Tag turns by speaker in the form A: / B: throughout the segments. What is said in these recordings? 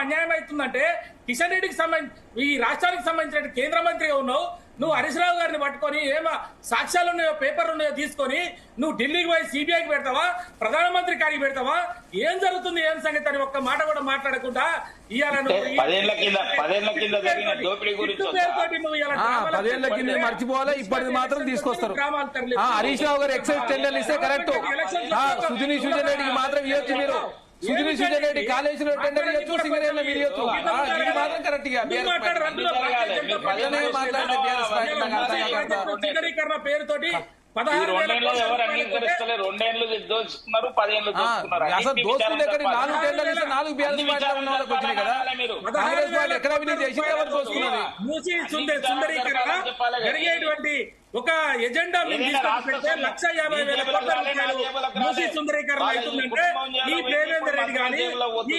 A: అన్యాయం అవుతుందంటే కిషన్ రెడ్డికి సంబంధించి ఈ రాష్ట్రానికి సంబంధించిన కేంద్ర మంత్రిగా ఉన్నావు, నువ్వు హరీష్ రావు గారిని పట్టుకొని ఏమో సాక్ష్యాలు ఉన్నాయో పేపర్లు ఉన్నాయో తీసుకొని నువ్వు ఢిల్లీకి పోయి సిబిఐకి పెడతావా, ప్రధానమంత్రి కాడికి పెడతావా? ఏం జరుగుతుంది ఏం సంగతి అని ఒక్క మాట కూడా మాట్లాడకుండా
B: మర్చిపోవాలి. ఇప్పటిది మాత్రం తీసుకొస్తారు. హరీష్ రావు గారు ఎక్సైజ్ టెండర్లు ఇస్తే కరెక్ట్, సుజనీ సుజన్ రెడ్డికి మాత్రం ఇవ్వచ్చు. మీరు సుజనీ సుజన్ రెడ్డి కాలేజీలో టెండర్ ఇవ్వచ్చు, సింగరేణిలో మీరు ఇవ్వచ్చు. ఇది మాత్రం కరెక్ట్ గా
A: పేరుతోటి
C: అసలు
B: దోస్తులు ఎక్కడ 4 టెండర్లు ఇస్తే 4 బీఆర్ఎస్ పార్టీలో ఉన్న వాళ్ళకి వచ్చినాయి కదా. కాంగ్రెస్ పార్టీ ఎక్కడ అవినీతి చేసి ఎవరు దోసుకున్నది?
A: మూసి సుందరీకరణ జరిగేటువంటి ఒక ఎజెండా పెడితే 1,50,000 కోట్ల రూపాయలు మూసి సుందరీకరణ అవుతుందంటే ఈ ప్రేమేందర్ రెడ్డి గాని ఈ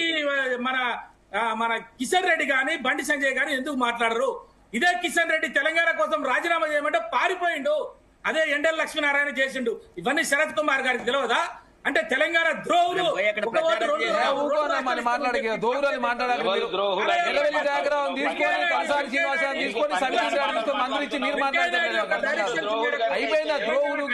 A: మన కిషన్ రెడ్డి గాని బండి సంజయ్ గాని ఎందుకు మాట్లాడరు? ఇదే కిషన్ రెడ్డి తెలంగాణ కోసం రాజీనామా చేయమంటే పారిపోయిండు, అదే ఎండల లక్ష్మీనారాయణ చేసిండు. ఇవన్నీ శరత్ కుమార్ గారికి తెలియదా? అంటే తెలంగాణ ద్రోహులు
B: మాట్లాడాలి. మంత్రి ఇచ్చి మీరు అయిపోయిన ద్రోహులు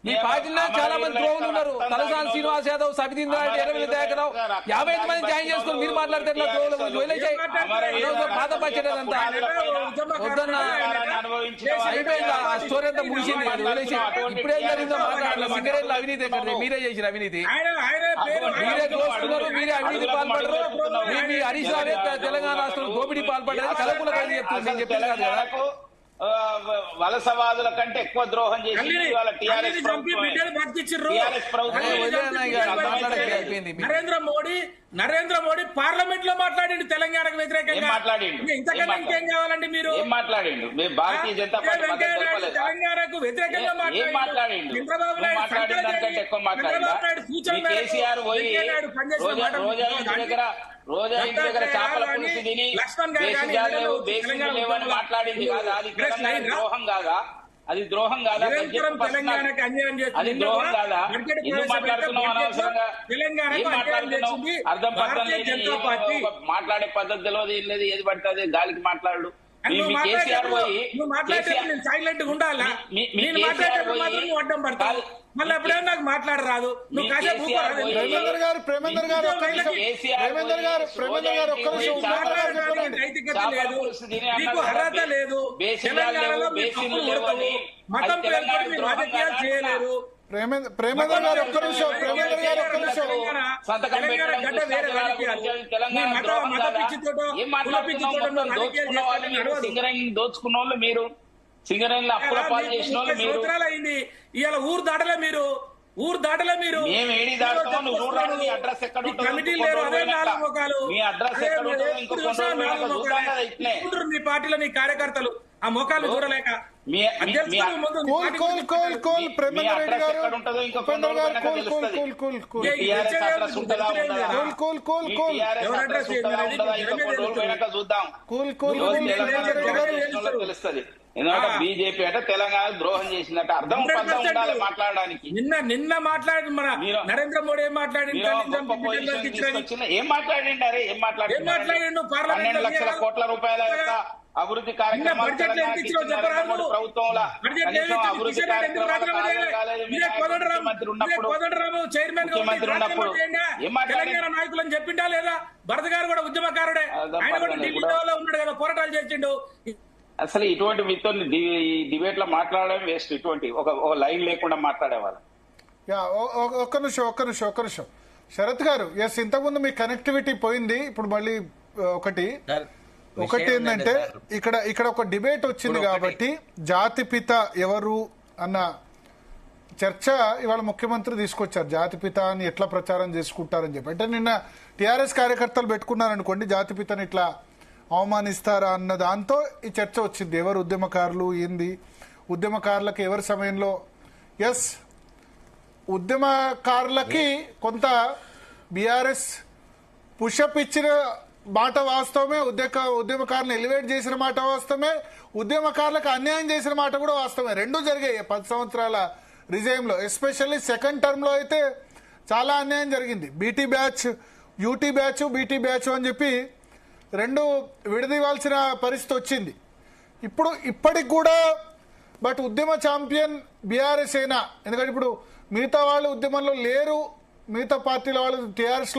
B: మీ పార్టీలో చాలా మంది ద్రోహులు ఉన్నారు. తలసాని శ్రీనివాస్ యాదవ్, సబితీంద్ర రెడ్డి, ఎర్రవెల్లి దయాకరావు 50 మంది జాయిన్ చేసుకుని మీరు మాట్లాడితే బాధ పచ్చడంతా వద్దన్నా అయిపోయింది. ఆ స్టోరీ అంతా ముగిసింది. ఇప్పుడే సింగరేణిలో అవినీతి ఎక్కడ? మీరే చేసిన అవినీతి, మీరే దోస్తున్నారు, మీరే అవినీతి పాల్పడరు. మీ హరీష్ రావే తెలంగాణ రాష్ట్రంలో దోపిడీ పాల్పడ్డారు. కలకుల కలిగి చెప్తుంది. నేను చెప్పాను కదా,
C: వలసవాదుల కంటే ఎక్కువ ద్రోహం చేసి
A: నరేంద్ర మోడీ పార్లమెంట్ లో మాట్లాడిండు తెలంగాణకు వ్యతిరేకంగా. మాట్లాడిండు. ఇంతకన్నా ఇంకేం కావాలండి? మీరు
C: ఏం మాట్లాడిండు? భారతీయ జనతా పార్టీ
A: తెలంగాణకు వ్యతిరేకంగా మాట్లాడిండు. చంద్రబాబు నాయుడు
C: ఎక్కువ మాట్లాడిండు. కేసీఆర్ పోయి రోజా ఇంటి దగ్గర చేపల పులుసు తిని బేసిన్లు లేవని మాట్లాడింది కాదా? అది ద్రోహం కాదా? అది ద్రోహం కాదా? అది ద్రోహం కాదా? ఎందుకు మాట్లాడుతున్నావు అనవసరంగా? ఏం మాట్లాడుతున్నావు? అర్థం పర్థం లేదు. మాట్లాడే పద్ధతి తెలియదు, ఏం లేదు. ఏది పడుతుంది గాలికి మాట్లాడు. కేసీఆర్ పోయి
A: సైలెంట్ గా ఉండాలా? అడ్డం పడతావు మళ్ళీ ఎప్పుడైనా నాకు మాట్లాడరాదు. నువ్వు కాసేపు నైతికత లేదు, నీకు అర్హత లేదు. తెలంగాణలో మతం పేరుతో రాజకీయాలు చేయలేరు.
D: ప్రేమేందర్ గారు ఒక్క నిమిషం, ప్రేమేందర్ గారు ఒక్క నిమిషం.
C: దోచుకున్న వాళ్ళు మీరు, సింగరేణిలో అప్పుల పాలు చేసిన వాళ్ళు మీరు.
A: అయింది ఇవాళ ఊరు దాటలే మీరు, ఊరు దాటలే మీరు.
C: మేము ఏడి దాటుతాం, నువ్వు ఊరు రాదు. నీ అడ్రస్ ఎక్కడ ఉంటుంది?
A: కమిటీ లేరు, అదే 4 ముఖాలు.
C: మీ అడ్రస్ ఎక్కడ ఉంటుంది?
A: మీ పార్టీలో నీ కార్యకర్తలు ఆ ముఖాలు చూడలేక
C: తెలుస్తుంది. ఎందుకంటే బీజేపీ అంటే తెలంగాణ ద్రోహం చేసినట్టు అర్థం ఉండాలి మాట్లాడడానికి.
A: నిన్న మాట్లాడి మన నరేంద్ర మోడీ ఏం మాట్లాడిండు?
C: ఏం మాట్లాడిండు? అరే ఏం మాట్లాడిండు? 12 లక్షల కోట్ల రూపాయల యొక్క అభివృద్ధి కార్యక్రమాలు ప్రభుత్వంలో అభివృద్ధి
A: తెలంగాణ నాయకులని చెప్పిండా లేదా? భరత్ గారు కూడా ఉద్యమకారుడే, ఆయన కూడా ఢిల్లీలో ఉన్నాడు కదా, పోరాటాలు చేసిండు.
C: అసలు ఇటువంటి మీతో డిబేట్ లో మాట్లాడడం వేస్ట్. ఇటువంటి ఒక లైన్ లేకుండా మాట్లాడేవాళ్ళు.
D: ఒక్క నిమిషం శరత్ గారు. ఎస్, ఇంతకుముందు మీ కనెక్టివిటీ పోయింది, ఇప్పుడు మళ్ళీ ఒకటి ఏంటంటే ఇక్కడ ఒక డిబేట్ వచ్చింది కాబట్టి జాతిపిత ఎవరు అన్న చర్చ ఇవాళ ముఖ్యమంత్రి తీసుకొచ్చారు. జాతిపిత అని ఎట్లా ప్రచారం చేసుకుంటారని చెప్పి. అంటే నిన్న టీఆర్ఎస్ కార్యకర్తలు పెట్టుకున్నారనుకోండి, జాతిపితని ఇట్లా అవమానిస్తారా అన్న దాంతో ఈ చర్చ వచ్చింది. ఎవరు ఉద్యమకారులు, ఏంది ఉద్యమకారులకు ఎవరి సమయంలో? ఎస్, ఉద్యమకారులకి కొంత బీఆర్ఎస్ పుషప్ ఇచ్చిన మాట వాస్తవమే, ఉద్యమకారులను ఎలివేట్ చేసిన మాట వాస్తవమే, ఉద్యమకారులకు అన్యాయం చేసిన మాట కూడా వాస్తవమే. రెండూ జరిగాయి 10 సంవత్సరాల రిజైమ్లో. ఎస్పెషల్లీ సెకండ్ టర్మ్ లో అయితే చాలా అన్యాయం జరిగింది. BT batch, UT batch, BT batch అని చెప్పి రెండు విడదీవాల్సిన పరిస్థితి వచ్చింది. ఇప్పటికి కూడా బట్ ఉద్యమ ఛాంపియన్ బీఆర్ఎస్ అయినా, ఎందుకంటే ఇప్పుడు మిగతా వాళ్ళు ఉద్యమంలో లేరు, మిగతా పార్టీల వాళ్ళు టీఆర్ఎస్